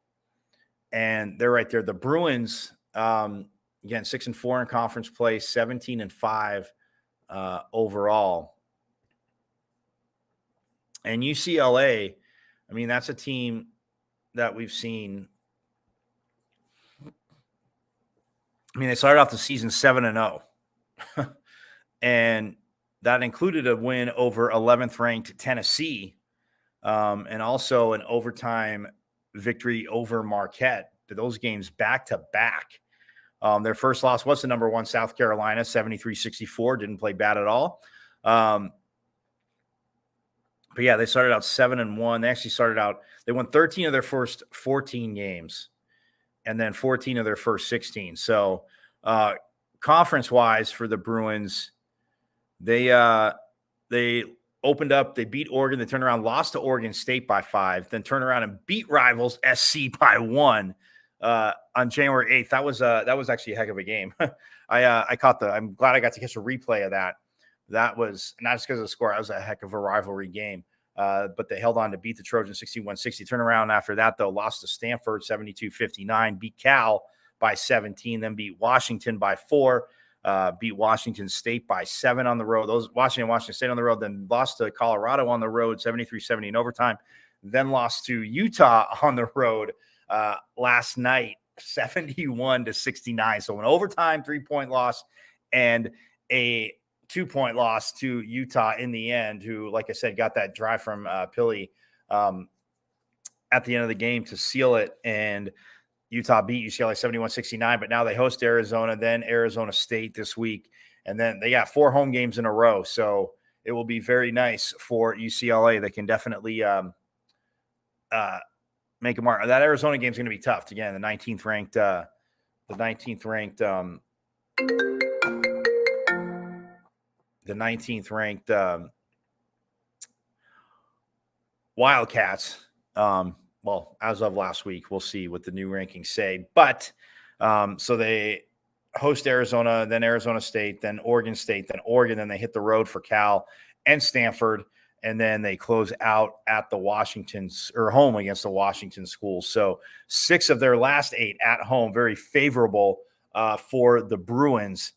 And they're right there. The Bruins, again, 6-4 in conference play, 17-5 overall. And UCLA, I mean, that's a team that we've seen. I mean, they started off the season 7-0. And that included a win over 11th ranked Tennessee, and also an overtime victory over Marquette. Those games back to back. Their first loss was to number 1 South Carolina, 73-64. Didn't play bad at all. But yeah, they started out 7-1. They actually they won 13 of their first 14 games, and then 14 of their first 16. So conference-wise for the Bruins, they opened up, they beat Oregon, they turned around, lost to Oregon State by 5, then turned around and beat rivals SC by 1 on January 8th. That was actually a heck of a game. I'm glad I got to catch a replay of that. That was not just because of the score, that was a heck of a rivalry game. But they held on to beat the Trojans 61-60. Turn around after that, though, lost to Stanford 72-59, beat Cal by 17, then beat Washington by 4. Beat Washington State by 7 on the road. Washington State on the road, then lost to Colorado on the road, 73-70 in overtime. Then lost to Utah on the road last night, 71-69. So an overtime 3-point loss and a 2-point loss to Utah in the end, who, like I said, got that drive from Pilley at the end of the game to seal it. And Utah beat UCLA 71-69, but now they host Arizona, then Arizona State this week, and then they got 4 home games in a row. So it will be very nice for UCLA. They can definitely make a mark. That Arizona game is going to be tough. Again, the 19th ranked Wildcats. Well, as of last week, we'll see what the new rankings say. But So they host Arizona, then Arizona State, then Oregon State, then Oregon. Then they hit the road for Cal and Stanford. And then they close out at the Washington's or home against the Washington schools. So 6 of their last 8 at home, very favorable for the Bruins.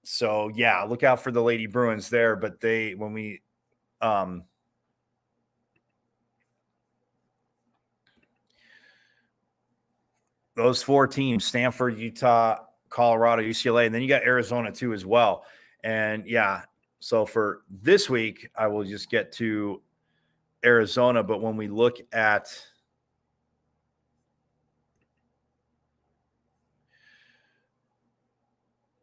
So yeah, look out for the Lady Bruins there. But those 4 teams, Stanford, Utah, Colorado, UCLA, and then you got Arizona too as well. And yeah, so for this week, I will just get to Arizona. But when we look at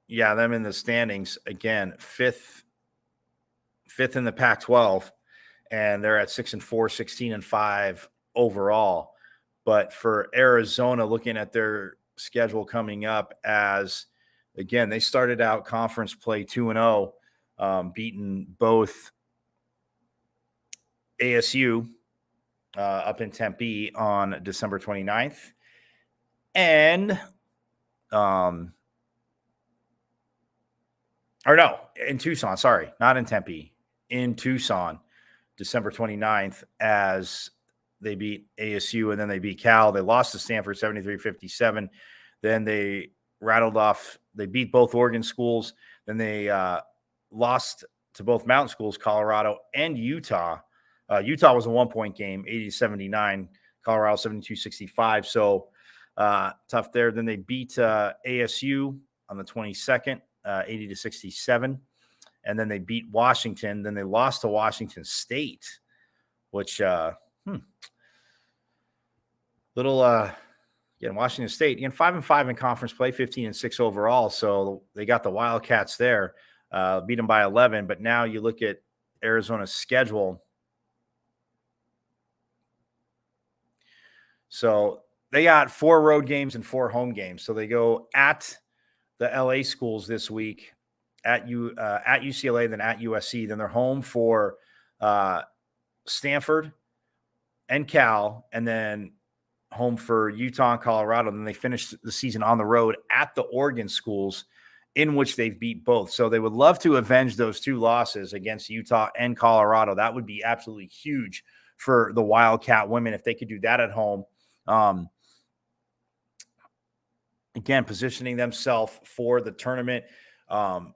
them in the standings, again, fifth in the Pac-12, and they're at 6-4, 16-5 overall. But for Arizona, looking at their schedule coming up, as again, they started out conference play 2-0, beating both ASU up in Tempe on December 29th and in Tucson, sorry, not in Tempe, in Tucson, December 29th, as they beat ASU and then they beat Cal. They lost to Stanford 73-57. Then they rattled off, they beat both Oregon schools. Then they lost to both mountain schools, Colorado and Utah. Utah was a 1-point game, 80-79, Colorado 72-65. So tough there. Then they beat ASU on the 22nd, 80-67. And then they beat Washington. Then they lost to Washington State, which Washington State, again, 5-5 in conference play, 15-6 overall. So they got the Wildcats there, beat them by 11. But now you look at Arizona's schedule. So they got 4 road games and 4 home games. So they go at the LA schools this week, at UCLA, then at USC. Then they're home for Stanford and Cal, and then home for Utah and Colorado. Then they finish the season on the road at the Oregon schools, in which they've beat both. So they would love to avenge those 2 losses against Utah and Colorado. That would be absolutely huge for the Wildcat women if they could do that at home. Again, positioning themselves for the tournament, and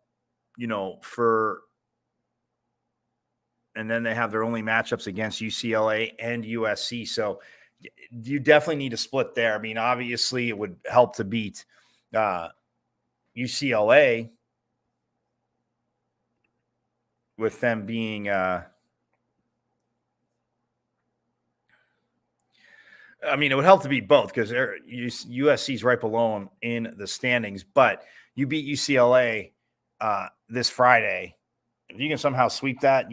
then they have their only matchups against UCLA and USC. So you definitely need to split there. I mean, obviously it would help to beat UCLA with them being it would help to beat both because USC is right below them in the standings. But you beat UCLA this Friday. If you can somehow sweep that,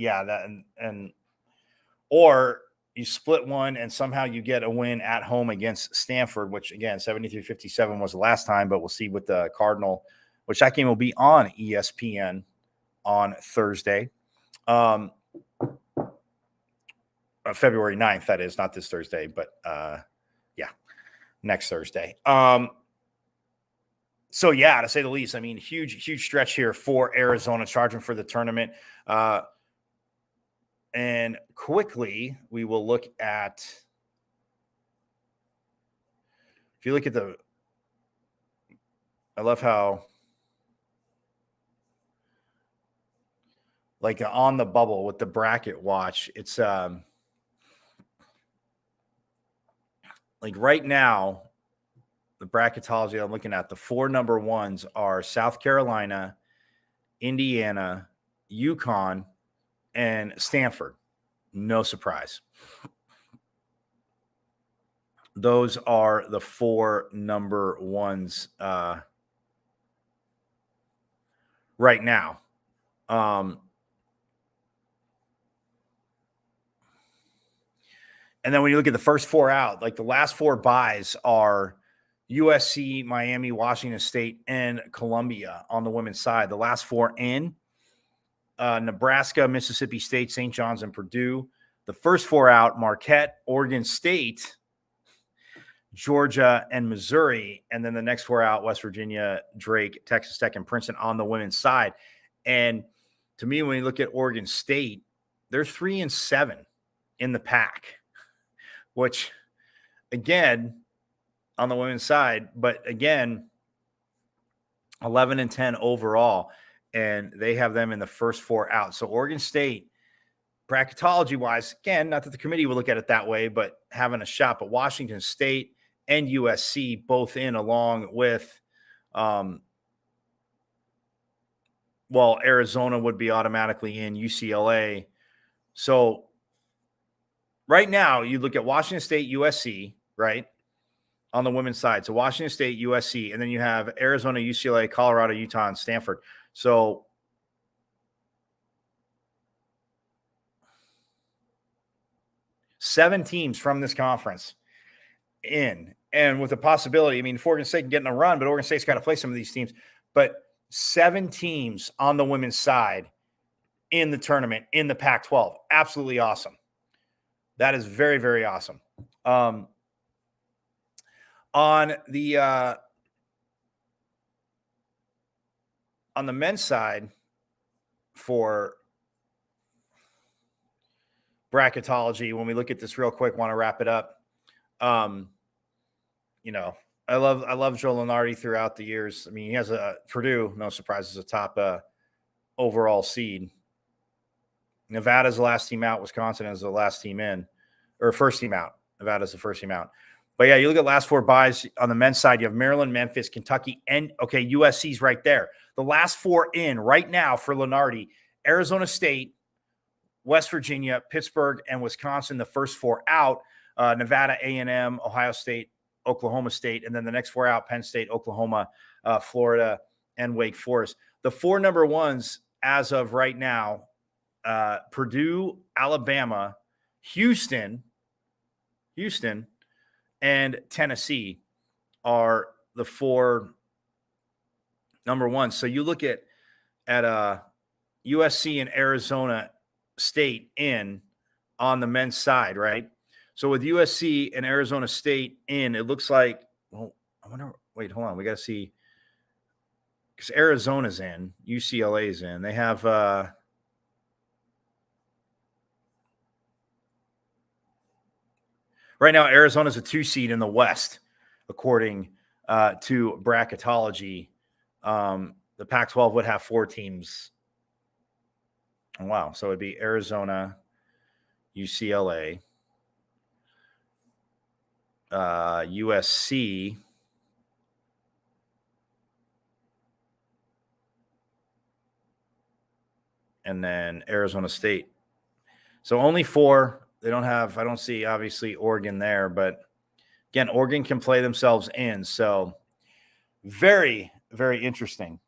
or you split one and somehow you get a win at home against Stanford, which again, 73-57 was the last time, but we'll see with the Cardinal, which that game will be on ESPN on Thursday. February 9th, that is, not this Thursday, but next Thursday. So to say the least, I mean, huge stretch here for Arizona, charging for the tournament. And quickly, we will look at, if you look at I love how, like on the bubble with the bracket watch, it's like right now, the bracketology I'm looking at, the 4 number 1s are South Carolina, Indiana, UConn, and Stanford. No surprise. Those are the 4 number 1s right now. And then when you look at the first 4 out, like the last 4 buys are USC, Miami, Washington State, and Columbia on the women's side. The last 4 in, Nebraska, Mississippi State, St. John's, and Purdue. The first 4 out, Marquette, Oregon State, Georgia, and Missouri. And then the next 4 out, West Virginia, Drake, Texas Tech, and Princeton on the women's side. And to me, when you look at Oregon State, they're 3-7 in the PAC, which, again, on the women's side, but again, 11-10 overall. And they have them in the first 4 out. So Oregon State, bracketology wise, again, not that the committee would look at it that way, but having a shot. But Washington State and USC both in, along with, Arizona would be automatically in, UCLA. So right now, you look at Washington State, USC, right, on the women's side. So Washington State, USC, and then you have Arizona, UCLA, Colorado, Utah, and Stanford. So 7 teams from this conference in, and with the possibility, I mean, if Oregon State can get in a run, but Oregon State's got to play some of these teams. But 7 teams on the women's side in the tournament in the Pac-12. Absolutely awesome. That is very, very awesome. On the men's side for bracketology, when we look at this real quick, want to wrap it up. I love Joe Lunardi throughout the years. I mean, he has a Purdue, no surprise, is a top overall seed. Nevada's the last team out. Wisconsin is the last team in, or first team out. Nevada's the first team out. But yeah, you look at last 4 buys on the men's side. You have Maryland, Memphis, Kentucky, and USC's right there. The last 4 in right now for Lunardi: Arizona State, West Virginia, Pittsburgh, and Wisconsin. The first 4 out: Nevada, A&M, Ohio State, Oklahoma State, and then the next 4 out: Penn State, Oklahoma, Florida, and Wake Forest. The 4 number ones as of right now: Purdue, Alabama, Houston, and Tennessee are the 4 number ones. So you look at USC and Arizona State in on the men's side, right? So with USC and Arizona State in, it looks like, well, I wonder, wait, hold on. We got to see, because Arizona's in, UCLA's in. They have right now, Arizona's a 2 seed in the West, according to bracketology. The Pac-12 would have 4 teams. Oh, wow. So it'd be Arizona, UCLA, USC, and then Arizona State. So only 4. They don't have, I don't see, obviously, Oregon there. But, again, Oregon can play themselves in. So very, very interesting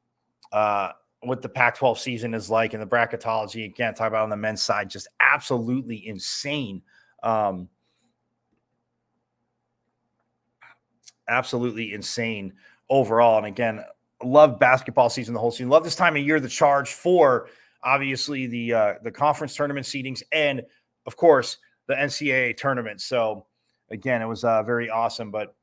what the Pac-12 season is like, and the bracketology. Again, talk about on the men's side, just absolutely insane. Absolutely insane overall. And again, love basketball season, the whole season. Love this time of year, the charge for obviously the conference tournament seedings and, of course, the NCAA tournament. So again, it was very awesome, but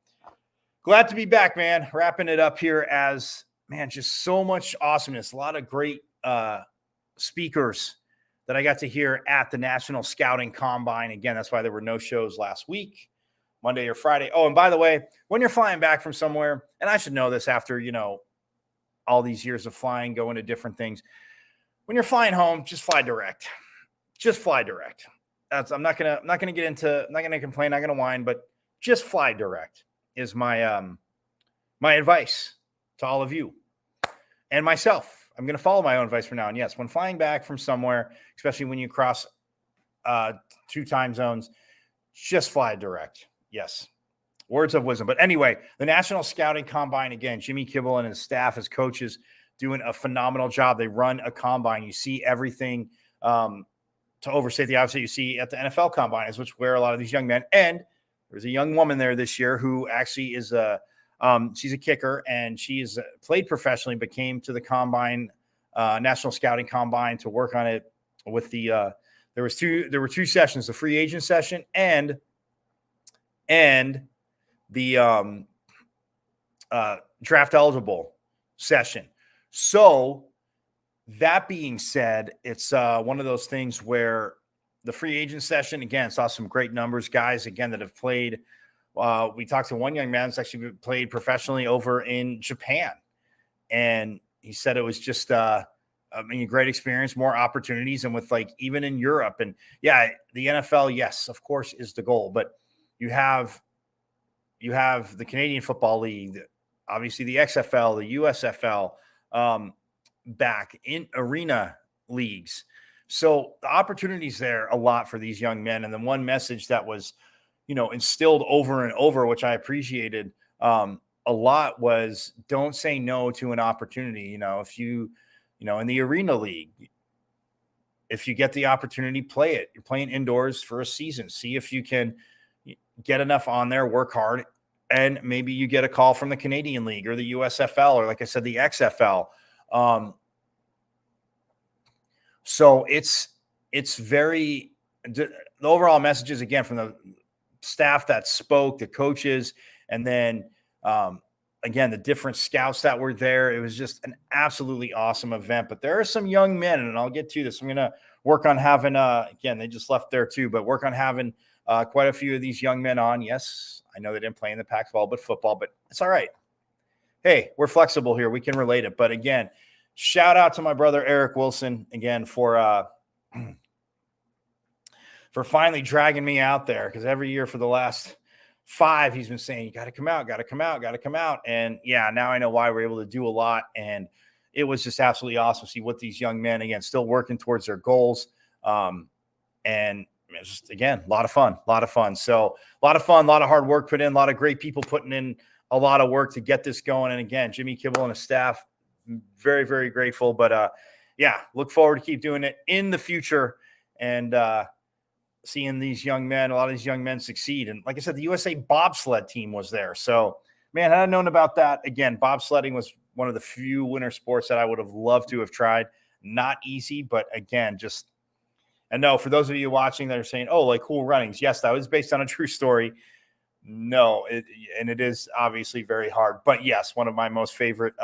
glad to be back, man. Wrapping it up here as, man, just so much awesomeness. A lot of great speakers that I got to hear at the National Scouting Combine. Again, that's why there were no shows last week, Monday or Friday. Oh, and by the way, when you're flying back from somewhere, and I should know this after, all these years of flying, going to different things. When you're flying home, just fly direct. Just fly direct. I'm not gonna get into, I'm not gonna complain, not gonna whine, but just fly direct is my my advice to all of you and myself. I'm gonna follow my own advice from now on. Yes, when flying back from somewhere, especially when you cross 2 time zones, just fly direct. Yes. Words of wisdom. But anyway, the National Scouting Combine, again, Jimmy Kibble and his staff as coaches doing a phenomenal job. They run a combine. You see everything to overstate the opposite you see at the NFL combines, which where a lot of these young men, and there's a young woman there this year who actually is she's a kicker, and she's played professionally, but came to the combine, National Scouting Combine, to work on it with the there were 2 sessions, the free agent session and the draft eligible session. So that being said, it's one of those things where the free agent session, again, saw some great numbers, guys, again, that have played. We talked to one young man that's actually played professionally over in Japan. And he said it was just a great experience, more opportunities. And with like, even in Europe and yeah, the NFL, yes, of course is the goal, but you have the Canadian Football League, obviously the XFL, the USFL, back in arena leagues. So the opportunities there a lot for these young men. And then one message that was, instilled over and over, which I appreciated a lot, was don't say no to an opportunity. If you, in the arena league, if you get the opportunity, play it. You're playing indoors for a season. See if you can get enough on there, work hard, and maybe you get a call from the Canadian League or the USFL, or like I said, the XFL. So it's very, the overall messages, again, from the staff that spoke, the coaches, and then again, the different scouts that were there. It was just an absolutely awesome event. But there are some young men, and I'll get to this. I'm going to work on having, again, they just left there too, but work on having quite a few of these young men on. Yes, I know they didn't play in the Pac-12, but football, but it's all right. Hey, we're flexible here. We can relate it. But again, shout out to my brother, Eric Wilson, again, for finally dragging me out there. Because every year for the last 5, he's been saying, you got to come out, got to come out, got to come out. And yeah, now I know why we're able to do a lot. And it was just absolutely awesome to see what these young men, again, still working towards their goals. And it's just, again, a lot of fun. So a lot of fun, a lot of hard work put in, a lot of great people putting in a lot of work to get this going. And again, Jimmy Kibble and his staff, very, very grateful. But yeah, look forward to keep doing it in the future and seeing these young men, a lot of these young men succeed. And like I said, the USA bobsled team was there. So, man, had I known about that, again, bobsledding was one of the few winter sports that I would have loved to have tried. Not easy, but again, just, and no, for those of you watching that are saying, oh, like Cool Runnings, yes, that was based on a true story. No, and it is obviously very hard. But yes, one of my most favorite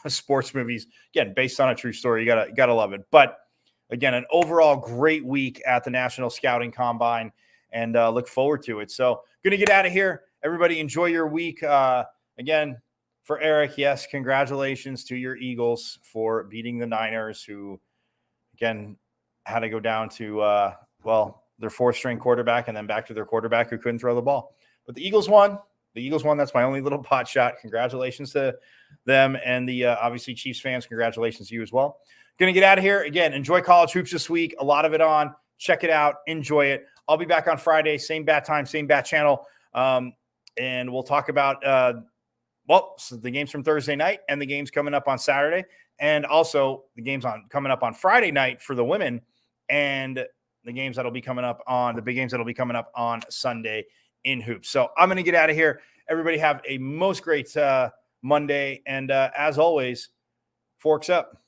sports movies, again, based on a true story. You gotta love it. But again, an overall great week at the National Scouting Combine, and look forward to it. So going to get out of here. Everybody enjoy your week. Again, for Eric, yes, congratulations to your Eagles for beating the Niners, who, again, had to go down to, their 4th-string quarterback and then back to their quarterback who couldn't throw the ball. But the Eagles won. That's my only little pot shot. Congratulations to them, and the obviously Chiefs fans, congratulations to you as well. Going to get out of here. Again, enjoy college hoops this week. A lot of it on. Check it out. Enjoy it. I'll be back on Friday. Same bat time, same bat channel. And we'll talk about, so the games from Thursday night and the games coming up on Saturday. And also the games coming up on Friday night for the women, and the games that'll be coming up on the big games that'll be coming up on Sunday in hoops. So I'm going to get out of here. Everybody have a most great Monday. And as always, forks up.